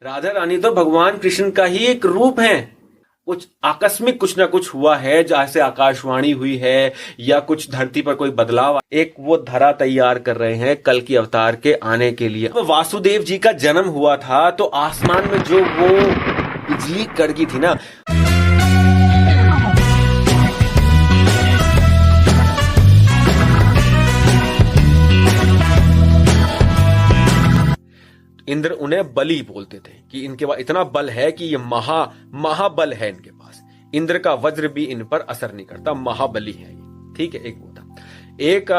राधा रानी तो भगवान कृष्ण का ही एक रूप है। कुछ आकस्मिक कुछ ना कुछ हुआ है, जैसे आकाशवाणी हुई है या कुछ धरती पर कोई बदलाव, एक वो धरा तैयार कर रहे हैं कल की अवतार के आने के लिए। वासुदेव जी का जन्म हुआ था तो आसमान में जो वो बिजली कड़की थी ना, इंद्र उन्हें बलि बोलते थे कि इनके पास इतना बल है कि ये महाबल है इनके पास। इंद्र का वज्र भी इन पर असर नहीं करता, महाबली है ये। ठीक है, एक वो था। एक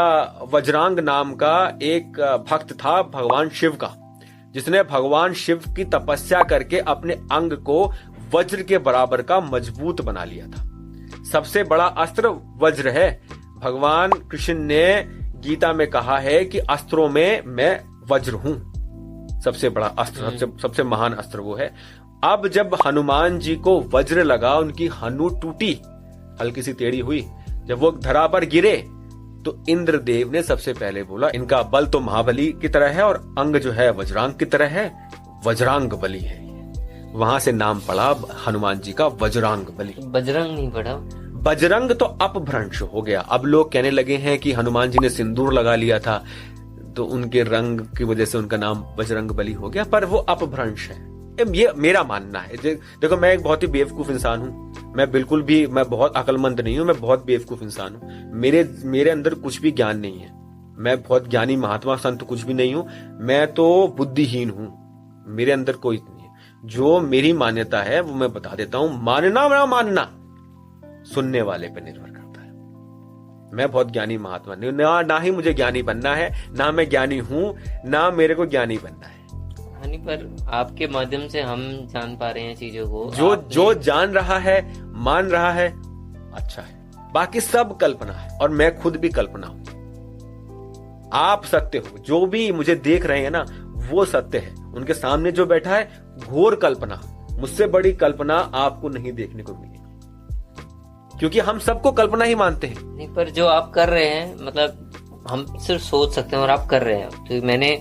वज्रांग नाम का एक भक्त था भगवान शिव का, जिसने भगवान शिव की तपस्या करके अपने अंग को वज्र के बराबर का मजबूत बना लिया था। सबसे बड़ा अस्त्र वज्र है। भगवान कृष्ण ने गीता में कहा है कि अस्त्रों में मैं वज्र हूं। सबसे बड़ा अस्त्र, सबसे महान अस्त्र वो है। अब जब हनुमान जी को वज्र लगा, उनकी हनु टूटी, हल्की सी टेढ़ी हुई, जब वो धरा पर गिरे तो इंद्रदेव ने सबसे पहले बोला इनका बल तो महाबली की तरह है और अंग जो है वज्रांग की तरह है, वज्रांग बली है। वहां से नाम पड़ा हनुमान जी का वज्रांग बली। बजरंग नहीं पड़ा, बजरंग तो अपभ्रंश हो गया। अब लोग कहने लगे हैं कि हनुमान जी ने सिंदूर लगा लिया था तो उनके रंग की वजह से उनका नाम बजरंग बली हो गया, पर वो अपभ्रंश है। ये मेरा मानना है। देखो, मैं एक बहुत ही बेवकूफ इंसान हूं। मैं बहुत अकलमंद नहीं हूं, मैं बहुत बेवकूफ इंसान हूं। मेरे अंदर कुछ भी ज्ञान नहीं है। मैं बहुत ज्ञानी महात्मा संत कुछ भी नहीं हूं। मैं तो बुद्धिहीन हूं। मेरे अंदर कोई नहीं है। जो मेरी मान्यता है वो मैं बता देता हूं। मानना ना मानना सुनने वाले पर निर्भर करता है। मैं बहुत ज्ञानी महात्मा नहीं हूं, ना ही मुझे ज्ञानी बनना है, ना मैं ज्ञानी हूं, ना मेरे को ज्ञानी बनना है। हानि, पर आपके माध्यम से हम जान पा रहे हैं चीजों को। जो जान रहा है, मान रहा है, अच्छा है। बाकी सब कल्पना है और मैं खुद भी कल्पना हूं। आप सत्य हो। जो भी मुझे देख रहे हैं ना, वो सत्य है। उनके सामने जो बैठा है घोर कल्पना। मुझसे बड़ी कल्पना आपको नहीं देखने को मिलेगी, क्योंकि हम सबको कल्पना ही मानते हैं। नहीं, पर जो आप कर रहे हैं, मतलब हम सिर्फ सोच सकते हैं और आप कर रहे हैं। तो मैंने,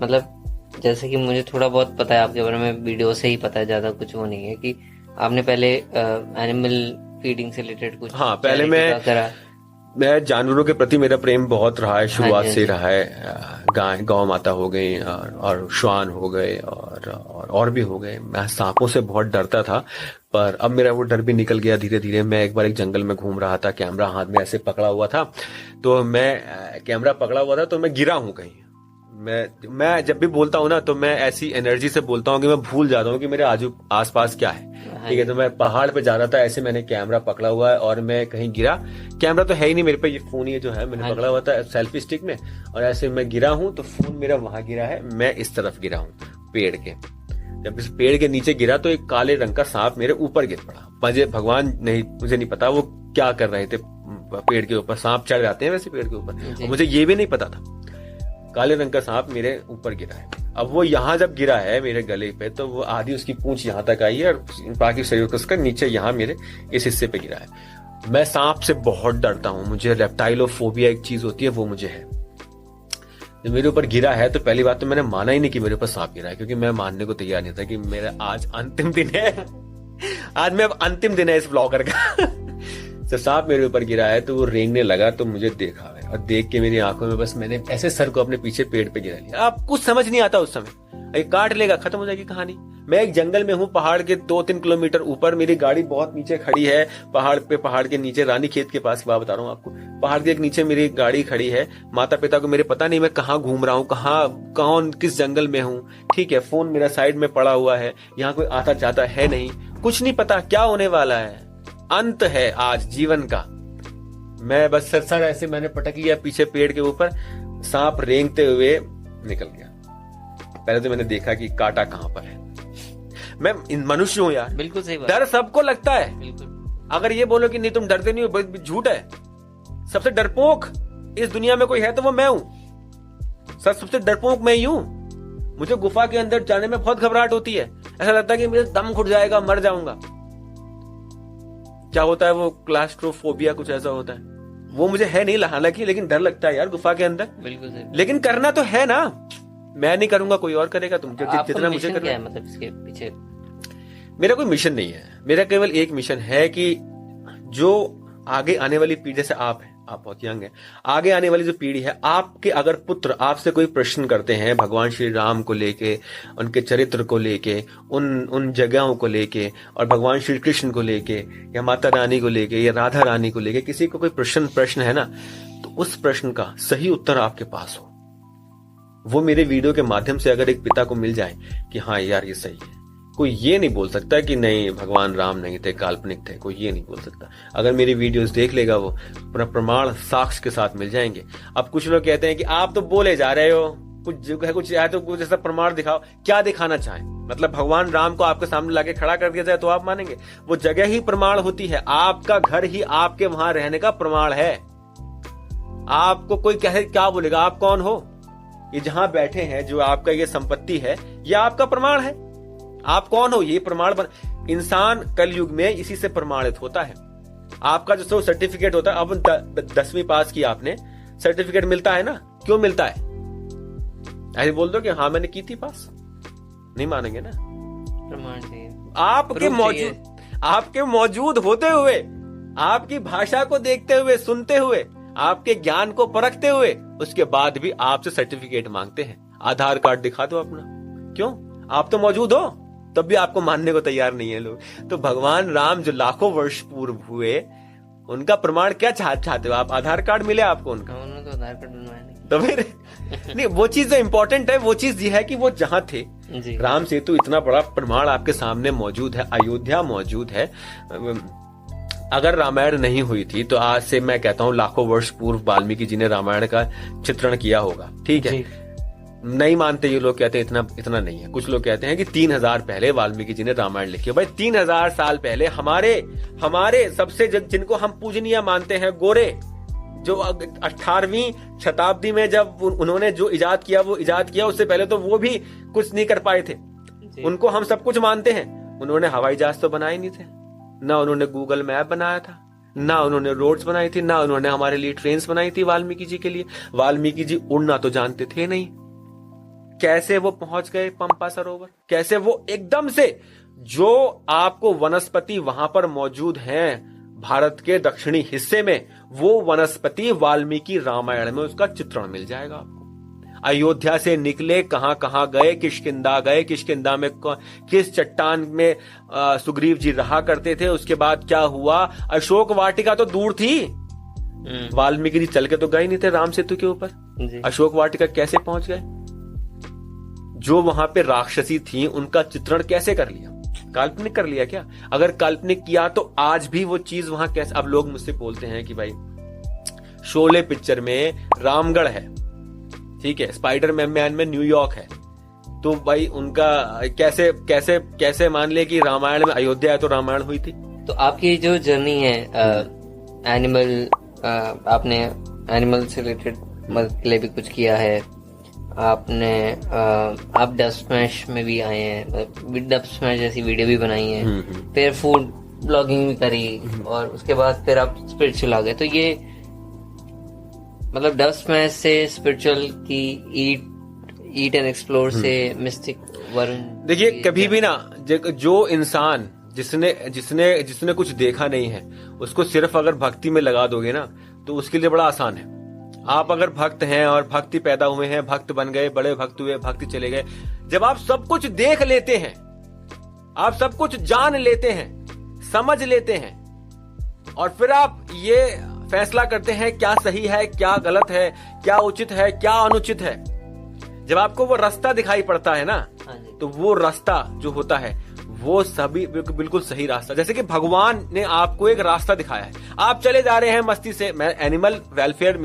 मतलब जैसे कि मुझे थोड़ा बहुत पता है आपके बारे में, वीडियो से ही पता है, ज्यादा कुछ वो नहीं है कि आपने पहले एनिमल फीडिंग से रिलेटेड कुछ। हाँ, पहले मैं जानवरों के प्रति मेरा प्रेम बहुत रहा है, शुरुआत से रहा है। गाय, गौ माता हो गई और श्वान हो गए और भी हो गए। मैं सांपों से बहुत डरता था, पर अब मेरा वो डर भी निकल गया धीरे धीरे। मैं एक बार एक जंगल में घूम रहा था, कैमरा हाथ में ऐसे पकड़ा हुआ था, तो मैं गिरा हूं कहीं। मैं जब भी बोलता हूँ ना, तो मैं ऐसी एनर्जी से बोलता हूँ कि मैं भूल जाता हूँ कि मेरे आस पास क्या है। ठीक है, तो मैं पहाड़ पे जा रहा था, ऐसे मैंने कैमरा पकड़ा हुआ है और मैं कहीं गिरा। कैमरा तो है ही नहीं मेरे पे, ये फोन ये जो है मैंने पकड़ा हुआ था सेल्फी स्टिक में, और ऐसे मैं गिरा हूं तो फोन मेरा वहां गिरा है, मैं इस तरफ गिरा हूं पेड़ के। जब इस पेड़ के नीचे गिरा तो एक काले रंग का सांप मेरे ऊपर गिर पड़ा। मुझे नहीं पता वो क्या कर रहे थे पेड़ के ऊपर। सांप चढ़ जाते हैं वैसे पेड़ के ऊपर, मुझे ये भी नहीं पता था। काले रंग का सांप मेरे ऊपर गिरा है। अब वो यहाँ जब गिरा है मेरे गले पे, तो वो आधी उसकी पूंछ यहाँ तक आई है और बाकी शरीर को उसका नीचे यहाँ मेरे इस हिस्से पे गिरा है। मैं सांप से बहुत डरता हूँ। मुझे रेप्टाइलोफोबिया एक चीज होती है, वो मुझे है। जब मेरे ऊपर गिरा है तो पहली बात तो मैंने माना ही नहीं कि मेरे ऊपर सांप गिरा है, क्योंकि मैं मानने को तैयार नहीं था कि मेरा आज अंतिम दिन है। आज मैं अंतिम दिन है इस ब्लॉगर का। जब सांप मेरे ऊपर गिरा है तो वो रेंगने लगा, तो मुझे देखा है और देख के मेरी आंखों में बस मैंने ऐसे सर को अपने पीछे पेड़ पे गिरा लिया। आप कुछ समझ नहीं आता उस समय, ये काट लेगा, खत्म हो जाएगी कहानी। मैं एक जंगल में हूँ, पहाड़ के 2-3 किलोमीटर ऊपर, मेरी गाड़ी बहुत नीचे खड़ी है पहाड़ के नीचे, रानी खेत के पास की बात बता रहा हूँ आपको। पहाड़ के एक नीचे मेरी गाड़ी खड़ी है। माता पिता को मेरे पता नहीं मैं कहाँ घूम रहा हूँ, किस जंगल में हूँ। ठीक है, फोन मेरा साइड में पड़ा हुआ है, यहाँ कोई आता जाता है नहीं, कुछ नहीं पता क्या होने वाला है। अंत है आज जीवन का। मैं बस सर ऐसे मैंने पटक लिया पीछे पेड़ के ऊपर, सांप रेंगते हुए निकल गया। पहले तो मैंने देखा कि कांटा कहां पर है। मैं मनुष्य हूं यार, बिल्कुल सही बात। डर सबको लगता है। बिल्कुल। अगर ये बोलो कि नहीं तुम डरते नहीं हो, झूठ है। सबसे डरपोक इस दुनिया में कोई है तो वो मैं हूं। सबसे डरपोक मैं ही हूं। मुझे गुफा के अंदर जाने में बहुत घबराहट होती है। ऐसा लगता है कि मेरा दम घुट जाएगा, मर जाऊंगा। क्या होता है वो क्लास्ट्रोफोबिया, कुछ ऐसा होता है। वो मुझे है नहीं हालांकि, लेकिन डर लगता है यार गुफा के अंदर। बिल्कुल सही। लेकिन करना तो है ना, मैं नहीं करूंगा, कोई और करेगा। तुम आपका जितना मुझे मिशन क्या है, करना। मतलब इसके पीछे? मेरा कोई मिशन नहीं है, मेरा केवल एक मिशन है कि जो आगे आने वाली पीढ़ी, जैसे आप हैं, आप बहुत यंग हैं, आगे आने वाली जो पीढ़ी है, आपके अगर पुत्र आपसे कोई प्रश्न करते हैं भगवान श्री राम को लेके, उनके चरित्र को लेके, उन जगहों को लेके, और भगवान श्री कृष्ण को लेके, या माता रानी को लेके, या राधा रानी को लेके, किसी को कोई प्रश्न है ना, तो उस प्रश्न का सही उत्तर आपके पास हो, वो मेरे वीडियो के माध्यम से अगर एक पिता को मिल जाए कि हाँ यार ये सही है। कोई ये नहीं बोल सकता कि नहीं भगवान राम नहीं थे, काल्पनिक थे, कोई ये नहीं बोल सकता। अगर मेरी वीडियोस देख लेगा वो, प्रमाण साक्ष्य के साथ मिल जाएंगे। अब कुछ लोग कहते हैं कि आप तो बोले जा रहे हो, कुछ है तो कुछ ऐसा प्रमाण दिखाओ। क्या दिखाना चाहें? मतलब भगवान राम को आपके सामने लाके खड़ा कर दिया जाए तो आप मानेंगे? वो जगह ही प्रमाण होती है, आपका घर ही आपके वहां रहने का प्रमाण है। आपको कोई कहे क्या बोलेगा, आप कौन हो? ये जहां बैठे हैं, जो आपका ये संपत्ति है, ये आपका प्रमाण है। आप कौन हो, ये प्रमाण इंसान कलयुग में इसी से प्रमाणित होता है। आपका जो सर्टिफिकेट होता है, अब 10वीं पास की आपने, सर्टिफिकेट मिलता है ना, क्यों मिलता है? ऐसे बोल दो कि हाँ मैंने की थी पास, नहीं मानेंगे ना। प्रमाण चाहिए, आपके मौजूद होते हुए, आपकी भाषा को देखते हुए, सुनते हुए, आपके ज्ञान को परखते हुए, उसके बाद भी आपसे सर्टिफिकेट मांगते हैं। आधार कार्ड दिखा दो अपना। क्यों? आप तो मौजूद हो, तब भी आपको मानने को तैयार नहीं है लोग। तो भगवान राम जो लाखों वर्ष पूर्व हुए, उनका प्रमाण क्या चाहते हो आप? आधार कार्ड मिले आपको उनका? उन्होंने तो आधार कार्ड बनवाया नहीं। तो फिर नहीं, वो चीज इंपॉर्टेंट है। वो चीज ये है कि वो जहां थे, राम सेतु इतना बड़ा प्रमाण आपके सामने मौजूद है, अयोध्या मौजूद है। अगर रामायण नहीं हुई थी तो आज से मैं कहता हूं लाखों वर्ष पूर्व वाल्मीकि जी ने रामायण का चित्रण किया होगा। ठीक है, नहीं मानते ये लोग, कहते हैं इतना नहीं है। कुछ लोग कहते हैं कि 3000 पहले वाल्मीकि जी ने रामायण लिखी। भाई 3000 साल पहले हमारे सबसे जिनको हम पूजनीय मानते हैं, गोरे, जो 18वीं शताब्दी में जब उन्होंने जो इजाद किया, वो इजाद किया, उससे पहले तो वो भी कुछ नहीं कर पाए थे। उनको हम सब कुछ मानते हैं। उन्होंने हवाई जहाज तो बनाए नहीं थे, ना उन्होंने गूगल मैप बनाया था, ना उन्होंने रोड्स बनाई थी, ना उन्होंने हमारे लिए ट्रेन्स बनाई थी वाल्मीकि जी के लिए। वाल्मीकि जी उड़ना तो जानते थे नहीं। कैसे वो पहुंच गए पंपा सरोवर? कैसे वो एकदम से, जो आपको वनस्पति वहां पर मौजूद हैं भारत के दक्षिणी हिस्से में, वो वनस्पति वाल्मीकि रामायण में उसका चित्रण मिल जाएगा आपको। अयोध्या से निकले, कहां कहां गए, किष्किंधा किष्किंधा में किस चट्टान में सुग्रीव जी रहा करते थे, उसके बाद क्या हुआ। अशोक वाटिका तो दूर थी, वाल्मीकि जी चल के तो गए नहीं थे राम सेतु के ऊपर। अशोक वाटिका कैसे पहुंच गए? जो वहां पे राक्षसी थी, उनका चित्रण कैसे कर लिया? काल्पनिक कर लिया क्या? अगर काल्पनिक किया तो आज भी वो चीज वहां कैसे? अब लोग मुझसे बोलते हैं कि भाई शोले पिक्चर में रामगढ़ है, ठीक है, स्पाइडर मैन में न्यूयॉर्क है, तो भाई उनका कैसे कैसे कैसे मान ले कि रामायण में अयोध्या है तो रामायण हुई थी? तो आपकी जो जर्नी है आपने एनिमल से रिलेटेड मदद के लिए भी कुछ किया है, आपने आप डब स्मैश में भी आए हैं, डब स्मैश जैसी वीडियो भी बनाई है, फिर फूड ब्लॉगिंग भी करी, और उसके बाद फिर आप स्पिरिचुअल आ गए। तो ये मतलब डब स्मैश से स्पिरिचुअल की ईट एंड एक्सप्लोर से मिस्टिक वरुण। देखिए कभी भी ना, जो इंसान जिसने कुछ देखा नहीं है, उसको सिर्फ अगर भक्ति में लगा दोगे ना, तो उसके लिए बड़ा आसान है। आप अगर भक्त हैं और भक्ति पैदा हुए हैं, भक्त बन गए, बड़े भक्त हुए, भक्ति चले गए, जब आप सब कुछ देख लेते हैं, आप सब कुछ जान लेते हैं, समझ लेते हैं, और फिर आप ये फैसला करते हैं क्या सही है, क्या गलत है, क्या उचित है, क्या अनुचित है, जब आपको वो रास्ता दिखाई पड़ता है ना, तो वो रास्ता जो होता है वो सभी बिल्कुल सही रास्ता। जैसे कि भगवान ने आपको एक रास्ता दिखाया है, आप चले जा रहे हैं मस्ती से। मैं एनिमल वेलफेयर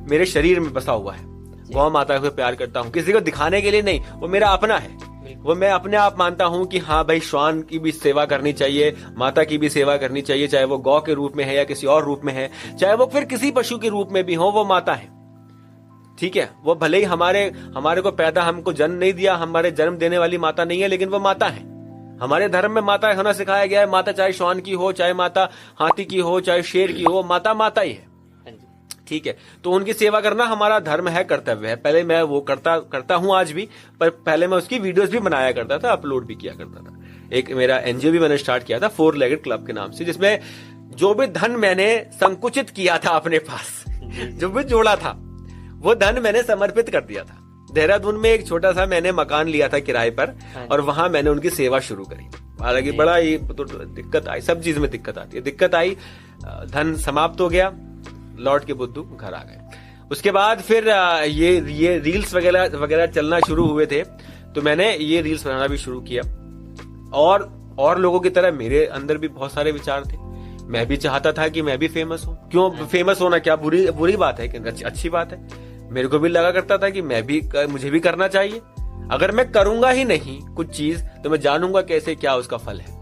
मेरे शरीर में बसा हुआ है, गौ माता को प्यार करता हूँ, किसी को दिखाने के लिए नहीं, वो मेरा अपना है। वो मैं अपने आप मानता हूँ कि हाँ भाई, श्वान की भी सेवा करनी चाहिए, माता की भी सेवा करनी चाहिए, चाहे वो गौ के रूप में है या किसी और रूप में है, चाहे वो फिर किसी पशु के रूप में भी हो, वो माता है। ठीक है, वो भले ही हमारे को पैदा, हमको जन्म नहीं दिया, हमारे जन्म देने वाली माता नहीं है, लेकिन वो माता है। हमारे धर्म में माता होना सिखाया गया है। माता चाहे श्वान की हो, चाहे माता हाथी की हो, चाहे शेर की हो, माता माता ही है। ठीक है, तो उनकी सेवा करना हमारा धर्म है, कर्तव्य है। पहले मैं वो करता हूं आज भी, पर पहले मैं उसकी वीडियोस भी बनाया करता था, अपलोड भी किया करता था। एक मेरा एनजीओ भी मैंने स्टार्ट किया था, 4 लेगेड क्लब के नाम से, जिसमें जो भी धन मैंने संकुचित किया था अपने पास, जो भी जोड़ा था, वो धन मैंने समर्पित कर दिया था। देहरादून में एक छोटा सा मैंने मकान लिया था किराए पर, और वहां मैंने उनकी सेवा शुरू करी। हालांकि बड़ा ही तो दिक्कत आई, सब चीज में दिक्कत आती है, दिक्कत आई, धन समाप्त हो गया, लौट के बुद्धू घर आ गए। उसके बाद फिर ये रील्स वगैरह चलना शुरू हुए थे, तो मैंने ये रील्स बनाना भी शुरू किया। और लोगों की तरह मेरे अंदर भी बहुत सारे विचार थे। मैं भी चाहता था कि मैं भी फेमस हूं। क्यों फेमस होना क्या बुरी बात है, कि अच्छी बात है। मेरे को भी लगा करता था कि मुझे भी करना चाहिए। अगर मैं करूंगा ही नहीं कुछ चीज, तो मैं जानूंगा कैसे क्या उसका फल है।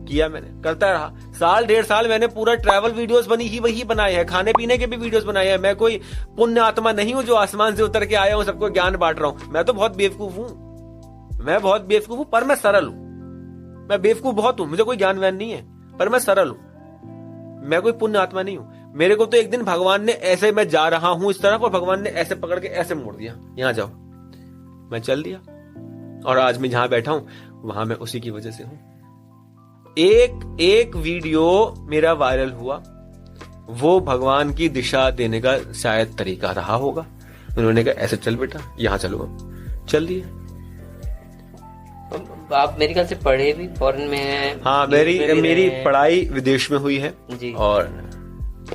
किया मैंने, करता रहा। 1.5 साल मैंने पूरा ट्रैवल वीडियोस वही बनाए हैं, खाने पीने के भी वीडियोस बनाए हैं। मैं कोई पुण्य आत्मा नहीं हूं जो आसमान से उतर के आया हूं, सबको ज्ञान बांट रहा हूं। मैं तो बहुत बेवकूफ हूं, पर मैं सरल हूं। मैं बेवकूफ बहुत हूं, मुझे कोई ज्ञान व्यान नहीं है, पर मैं सरल हूं। मैं कोई पुण्य आत्मा नहीं हूं। मेरे को तो एक दिन भगवान ने ऐसे, मैं जा रहा हूं इस तरफ, और भगवान ने ऐसे पकड़ के ऐसे मोड़ दिया, यहां जाओ। मैं चल दिया, और आज मैं जहां बैठा हूं वहां मैं उसी की वजह से हूं। एक वीडियो मेरा वायरल हुआ, वो भगवान की दिशा देने का शायद तरीका रहा होगा। उन्होंने कहा ऐसे चल बेटा, यहां चलो, चल दिया। आप मेरे ख्याल से पढ़े भी फॉरेन में हैं। हाँ, मेरी पढ़ाई विदेश में हुई है जी। और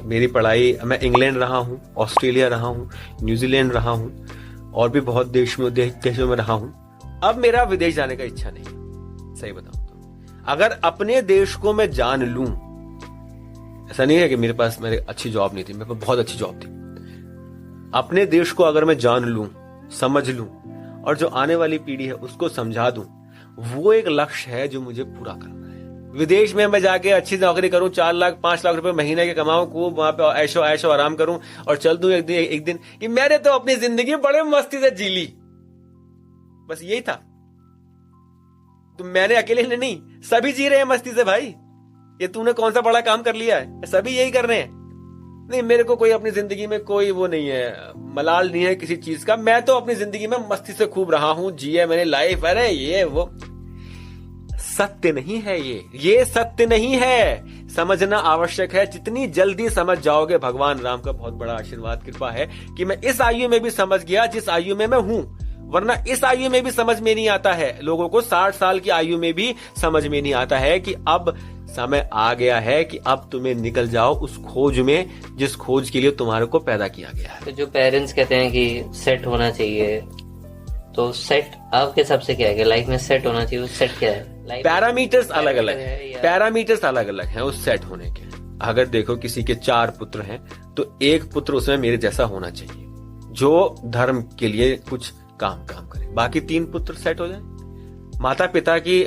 मेरी पढ़ाई, मैं इंग्लैंड रहा हूँ, ऑस्ट्रेलिया रहा हूँ, न्यूजीलैंड रहा हूँ, और भी बहुत देशों में रहा हूँ। अब मेरा विदेश जाने का इच्छा नहीं, सही बताऊं तो। अगर अपने देश को मैं जान लूं, ऐसा नहीं है कि मेरे पास मेरे अच्छी जॉब नहीं थी, मेरे पास बहुत अच्छी जॉब थी। अपने देश को अगर मैं जान लूं, समझ लूं, और जो आने वाली पीढ़ी है उसको समझा दूं, वो एक लक्ष्य है जो मुझे पूरा करना है। विदेश में मैं जाके अच्छी नौकरी करूं, 4 लाख 5 लाख रुपए महीने के कमाऊं, खूब वहां पे ऐशो आराम करूं, और चल दूं एक दिन कि मैंने तो अपनी जिंदगी बड़े मस्ती से जी ली। बस यही था। तो मैंने अकेले नहीं, सभी जी रहे हैं मस्ती से भाई। ये तूने कौन सा बड़ा काम कर लिया है, सभी यही कर रहे हैं। नहीं, मेरे को कोई अपनी जिंदगी में कोई वो नहीं है, मलाल नहीं है किसी चीज का। मैं तो अपनी जिंदगी में मस्ती से खूब रहा हूं, जिया मैंने लाइफ। अरे ये वो सत्य नहीं है, ये सत्य नहीं है। समझना आवश्यक है। जितनी जल्दी समझ जाओगे, भगवान राम का बहुत बड़ा आशीर्वाद कृपा है कि मैं इस आयु में भी समझ गया जिस आयु में मैं हूं। वरना इस आयु में भी समझ में नहीं आता है लोगों को, 60 साल की आयु में भी समझ में नहीं आता है कि अब समय आ गया है कि अब तुम्हें निकल जाओ उस खोज में जिस खोज के लिए तुम्हारे को पैदा किया गया है। तो जो पेरेंट्स कहते हैं कि सेट होना चाहिए, तो सेट आपके हिसाब से क्या है? लाइफ में सेट होना चाहिए, सेट क्या है? पैरामीटर्स अलग अलग है, पैरामीटर्स अलग अलग हैं उस सेट होने के। अगर देखो किसी के 4 पुत्र हैं, तो एक पुत्र उसमें मेरे जैसा होना चाहिए, जो धर्म के लिए कुछ काम करे। बाकी 3 पुत्र सेट हो जाए। माता पिता की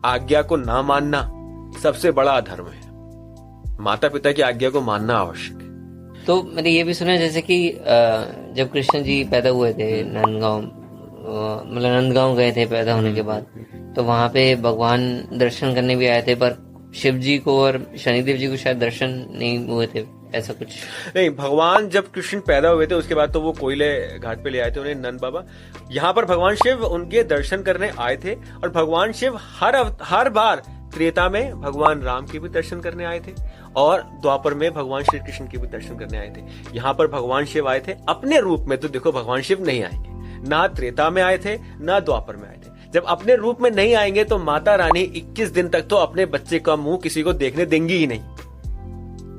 आज्ञा को ना मानना सबसे बड़ा अधर्म है। माता पिता की आज्ञा को मानना आवश्यक है। तो मैंने ये भी सुना जैसे कि जब कृष्ण जी पैदा हुए थे नंदगांव, मतलब नंदगांव गए थे पैदा होने के बाद, तो वहां पे भगवान दर्शन करने भी आए थे, पर शिव जी को और शनिदेव जी को शायद दर्शन नहीं हुए थे, ऐसा कुछ नहीं। भगवान जब कृष्ण पैदा हुए थे उसके बाद तो वो कोयले घाट पे ले आए थे उन्हें नंद बाबा। यहाँ पर भगवान शिव उनके दर्शन करने आए थे, और भगवान शिव हर बार त्रेता में भगवान राम के भी दर्शन करने आए थे, और द्वापर में भगवान श्री कृष्ण के भी दर्शन करने आए थे। यहाँ पर भगवान शिव आए थे अपने रूप में, तो देखो भगवान शिव नहीं आएंगे, ना त्रेता में आए थे ना द्वापर में आए थे। जब अपने रूप में नहीं आएंगे तो माता रानी 21 दिन तक तो अपने बच्चे का मुंह किसी को देखने देंगी ही नहीं।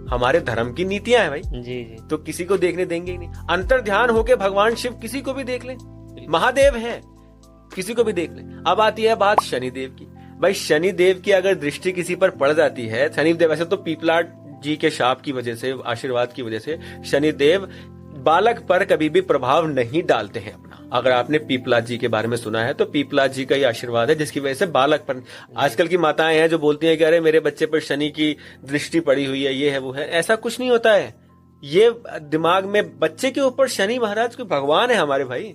हमारे धर्म की नीतियां हैं भाई जी। तो किसी को देखने देंगे ही नहीं। अंतर ध्यान होके भगवान शिव किसी को भी देख ले, महादेव हैं, किसी को भी देख ले। अब आती है बात शनिदेव की। भाई शनिदेव की अगर दृष्टि किसी पर पड़ जाती है, शनिदेव वैसे तो पीपलाद जी के शाप की वजह से, आशीर्वाद की वजह से शनिदेव बालक पर कभी भी प्रभाव नहीं डालते हैं अपना। अगर आपने पीपलाद जी के बारे में सुना है तो पीपलाद जी का ही आशीर्वाद है जिसकी वजह से बालक पर, आजकल की माताएं हैं जो बोलती हैं कि अरे मेरे बच्चे पर शनि की दृष्टि पड़ी हुई है, ये है वो है। ऐसा कुछ नहीं होता है। ये दिमाग में बच्चे के ऊपर शनि महाराज कोई भगवान है हमारे भाई,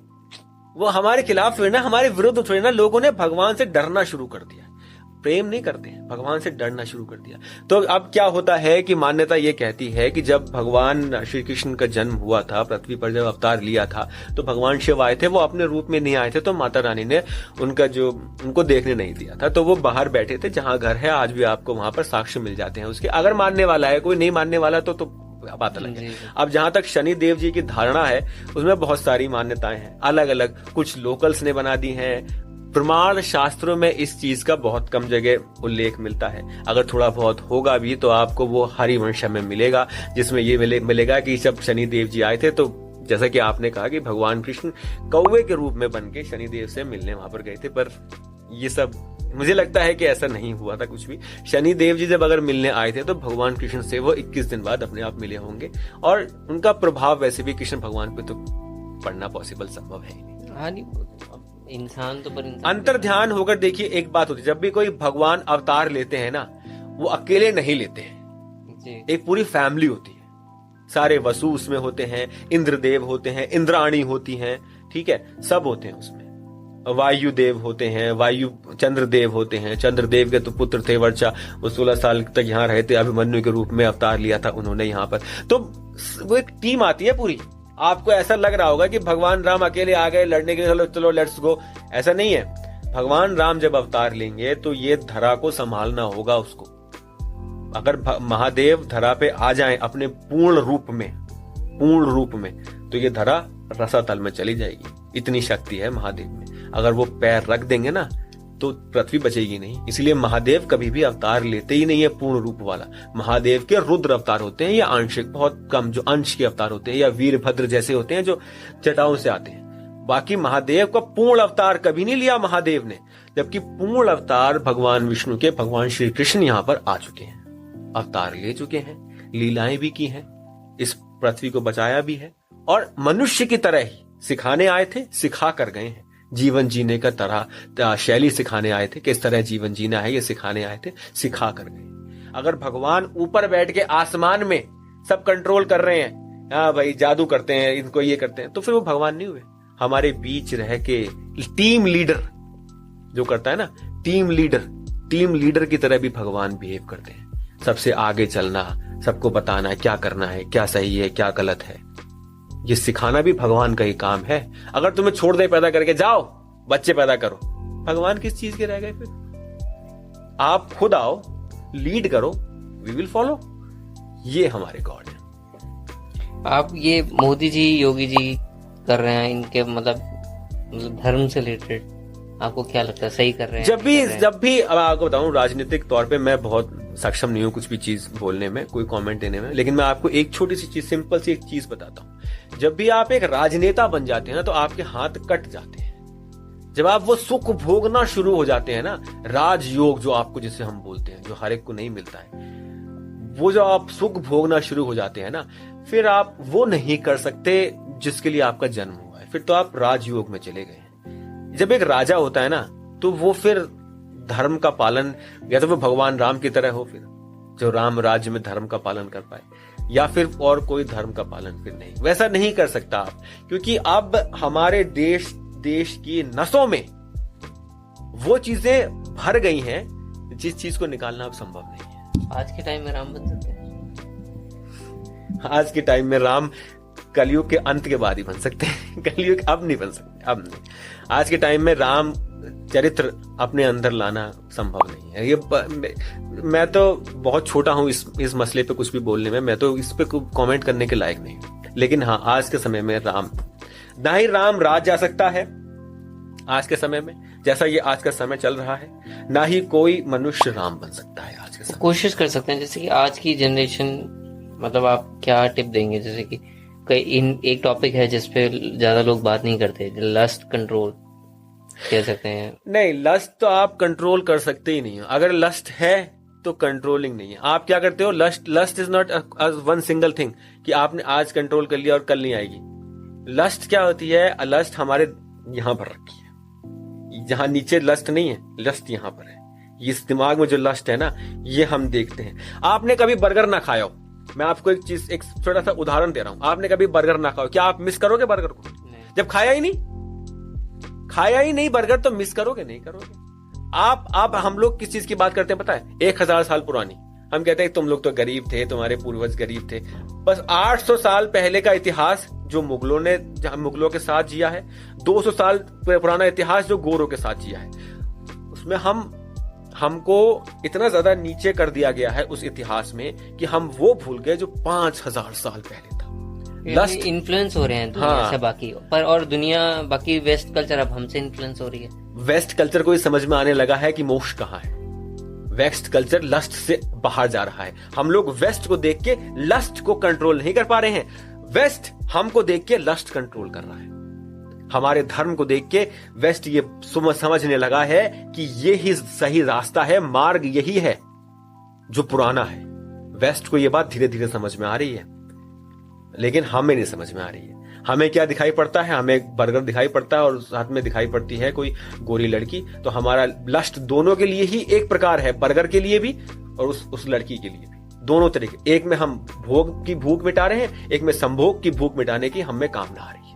वो हमारे खिलाफ थोड़ी ना, हमारे विरुद्ध थोड़ी ना। लोगों ने भगवान से डरना शुरू कर दिया। प्रेम नहीं करते हैं, भगवान से डरना शुरू कर दिया। तो अब क्या होता है कि मान्यता ये कहती है कि जब भगवान श्री कृष्ण का जन्म हुआ था, पृथ्वी पर जब अवतार लिया था, तो भगवान शिव आए थे, वो अपने रूप में नहीं आए थे, तो माता रानी ने उनको देखने नहीं दिया था, तो वो बाहर बैठे थे, जहां घर है आज भी आपको वहां पर साक्ष्य मिल जाते हैं उसके। अगर मानने वाला है, कोई नहीं मानने वाला तो बात अलग है। अब जहां तक शनि देव जी की धारणा है, उसमें बहुत सारी मान्यताएं हैं, अलग अलग, कुछ लोकल्स ने बना दी हैं। प्रमाण शास्त्रों में इस चीज का बहुत कम जगह उल्लेख मिलता है, अगर थोड़ा बहुत होगा भी तो आपको वो हरिवंश में मिलेगा, जिसमें ये मिलेगा कि जब शनि देव जी आए थे, तो जैसा कि आपने कहा कि भगवान कृष्ण कौवे के रूप में बन के शनि देव से मिलने वहां पर गए थे, पर ये सब मुझे लगता है कि ऐसा नहीं हुआ था कुछ भी। शनि देव जी जब अगर मिलने आए थे तो भगवान कृष्ण से वो 21 दिन बाद अपने आप मिले होंगे, और उनका प्रभाव वैसे भी कृष्ण भगवान पे तो पड़ना पॉसिबल संभव है ही नहीं। हाँ, नहीं, इंसान तो पर इंसान अंतर ध्यान होकर देखिए, एक बात होती है, जब भी कोई भगवान अवतार लेते हैं ना, वो अकेले नहीं लेते हैं जी। एक पूरी फैमिली होती है, सारे वसु उसमें होते हैं, इंद्रदेव होते हैं, इंद्राणी होती हैं, ठीक है, सब होते हैं उसमें, वायु देव होते हैं, वायु चंद्रदेव होते हैं, चंद्रदेव के तो पुत्र थे वर्चा, वो 16 साल तक यहाँ रहे थे, अभिमन्यु के रूप में अवतार लिया था उन्होंने यहाँ पर। तो वो एक टीम आती है पूरी। आपको ऐसा लग रहा होगा कि भगवान राम अकेले आ गए लड़ने के लिए, चलो लेट्स गो, ऐसा नहीं है। भगवान राम जब अवतार लेंगे तो ये धरा को संभालना होगा उसको। अगर महादेव धरा पे आ जाएं अपने पूर्ण रूप में, तो ये धरा रसातल में चली जाएगी, इतनी शक्ति है महादेव में। अगर वो पैर रख देंगे ना तो पृथ्वी बचेगी नहीं। इसलिए महादेव कभी भी अवतार लेते ही नहीं है पूर्ण रूप वाला। महादेव के रुद्र अवतार होते हैं या आंशिक, बहुत कम जो अंश के अवतार होते हैं, या वीरभद्र जैसे होते हैं जो जटाओं से आते हैं। बाकी महादेव का पूर्ण अवतार कभी नहीं लिया महादेव ने, जबकि पूर्ण अवतार भगवान विष्णु के भगवान श्री कृष्ण यहाँ पर आ चुके हैं, अवतार ले चुके हैं, लीलाएं भी की हैं, इस पृथ्वी को बचाया भी है, और मनुष्य की तरह ही सिखाने आए थे, सिखा कर गए हैं। जीवन जीने का तरह शैली सिखाने आए थे, किस तरह जीवन जीना है ये सिखाने आए थे, सिखा कर गए। अगर भगवान ऊपर बैठ के आसमान में सब कंट्रोल कर रहे हैं, हाँ भाई जादू करते हैं, इनको ये करते हैं, तो फिर वो भगवान नहीं हुए। हमारे बीच रह के टीम लीडर जो करता है ना, टीम लीडर की तरह भी भगवान बिहेव करते हैं। सबसे आगे चलना, सबको बताना है क्या करना है, क्या सही है क्या गलत है, ये सिखाना भी भगवान का ही काम है। अगर तुम्हें छोड़ दे पैदा करके जाओ बच्चे पैदा करो, भगवान किस चीज के रह गए फिर? आप खुद आओ, लीड करो, वी विल फॉलो, ये हमारे गॉड है। आप ये मोदी जी योगी जी कर रहे हैं, इनके मतलब धर्म से रिलेटेड आपको क्या लगता है, सही कर रहे हैं? जब भी अब आपको बताऊं, राजनीतिक तौर पे मैं बहुत सक्षम नहीं हूं कुछ भी चीज बोलने में, कोई कमेंट देने में, लेकिन मैं आपको एक छोटी सी चीज, सिंपल सी एक चीज बताता हूं। जब भी आप एक राजनेता बन जाते हैं ना, तो आपके हाथ कट जाते हैं। जब आप वो सुख भोगना शुरू हो जाते हैं ना, राजयोग जो आपको जिसे हम बोलते हैं, जो हर एक को नहीं मिलता है, वो जो आप सुख भोगना शुरू हो जाते हैं ना, फिर आप वो नहीं कर सकते जिसके लिए आपका जन्म हुआ है, फिर तो आप राजयोग में चले गए हैं। जब एक राजा होता है ना, तो वो फिर धर्म का पालन, या तो वो भगवान राम की तरह हो, फिर जो राम राज्य में धर्म का पालन कर पाए, या फिर और कोई धर्म का पालन फिर नहीं, वैसा नहीं कर सकता आप, क्योंकि अब हमारे देश की नसों में वो चीजें भर गई हैं जिस चीज को निकालना अब संभव नहीं है। आज के टाइम में राम बन सकते हैं? आज के टाइम में राम कलयुग के अंत के बाद ही बन सकते हैं, कलयुग अब नहीं बन सकते, अब नहीं। आज के टाइम में राम चरित्र अपने अंदर लाना संभव नहीं है। ये मैं तो बहुत छोटा हूं इस मसले पे कुछ भी बोलने में, मैं तो इस पे कमेंट करने के लायक नहीं हूं। लेकिन हाँ, आज के समय में ना ही राम राज जा सकता है आज के समय में, जैसा ये आज का समय चल रहा है, ना ही कोई मनुष्य राम बन सकता है आज के समय। कोशिश कर सकते हैं, जैसे कि आज की जनरेशन, मतलब आप क्या टिप देंगे? जैसे कि एक टॉपिक है जिसपे ज्यादा लोग बात नहीं करते, लस्ट कंट्रोल कह सकते हैं। नहीं, लस्ट तो आप कंट्रोल कर सकते ही नहीं हो। अगर लस्ट है तो कंट्रोलिंग नहीं है। आप क्या करते हो, lust is not one single thing कि आपने आज कंट्रोल कर लिया और कल नहीं आएगी। लस्ट क्या होती है, लस्ट हमारे यहां पर रखी है, जहां नीचे लस्ट नहीं है, लस्ट यहां पर है। इस दिमाग में जो लस्ट है ना, ये हम देखते हैं। आपने कभी बर्गर ना खाया हो, मैं आपको एक छोटा सा उदाहरण दे रहा हूं। आपने कभी बर्गर ना खाओ, क्या आप मिस करोगे बर्गर को? जब खाया ही नहीं बर्गर, तो मिस करोगे नहीं करोगे। आप हम लोग किस चीज की बात करते हैं पता है? 1000 साल पुरानी। हम कहते हैं तुम लोग तो गरीब थे, तुम्हारे पूर्वज गरीब थे। बस 800 साल पहले का इतिहास जो मुगलों के साथ जिया है, 200 साल पुराना इतिहास जो गोरों के साथ जिया है, उसमें हमको इतना ज्यादा नीचे कर दिया गया है उस इतिहास में कि हम वो भूल गए जो 5000 साल पहले था। लस्ट इन्फ्लुएंस हो रहे हैं दुनिया से बाकी पर, और दुनिया बाकी वेस्ट कल्चर अब हमसे इन्फ्लुएंस हो रही है। वेस्ट कल्चर को ये समझ में आने लगा है कि मोक्ष कहाँ है। वेस्ट कल्चर लस्ट से बाहर जा रहा है। हम लोग वेस्ट को देख के लस्ट को कंट्रोल नहीं कर पा रहे हैं, वेस्ट हमको देख के लस्ट कंट्रोल कर रहा है। हमारे धर्म को देख के वेस्ट ये समझने लगा है कि ये ही सही रास्ता है, मार्ग यही है जो पुराना है। वेस्ट को ये बात धीरे धीरे समझ में आ रही है, लेकिन हमें नहीं समझ में आ रही है। हमें क्या दिखाई पड़ता है? हमें बर्गर दिखाई पड़ता है और साथ में दिखाई पड़ती है कोई गोरी लड़की, तो हमारा लस्ट दोनों के लिए ही एक प्रकार है, बर्गर के लिए भी और उस लड़की के लिए भी। दोनों तरीके, एक में हम भोग की भूख मिटा रहे हैं, एक में संभोग की भूख मिटाने की हमें कामना आ रही है।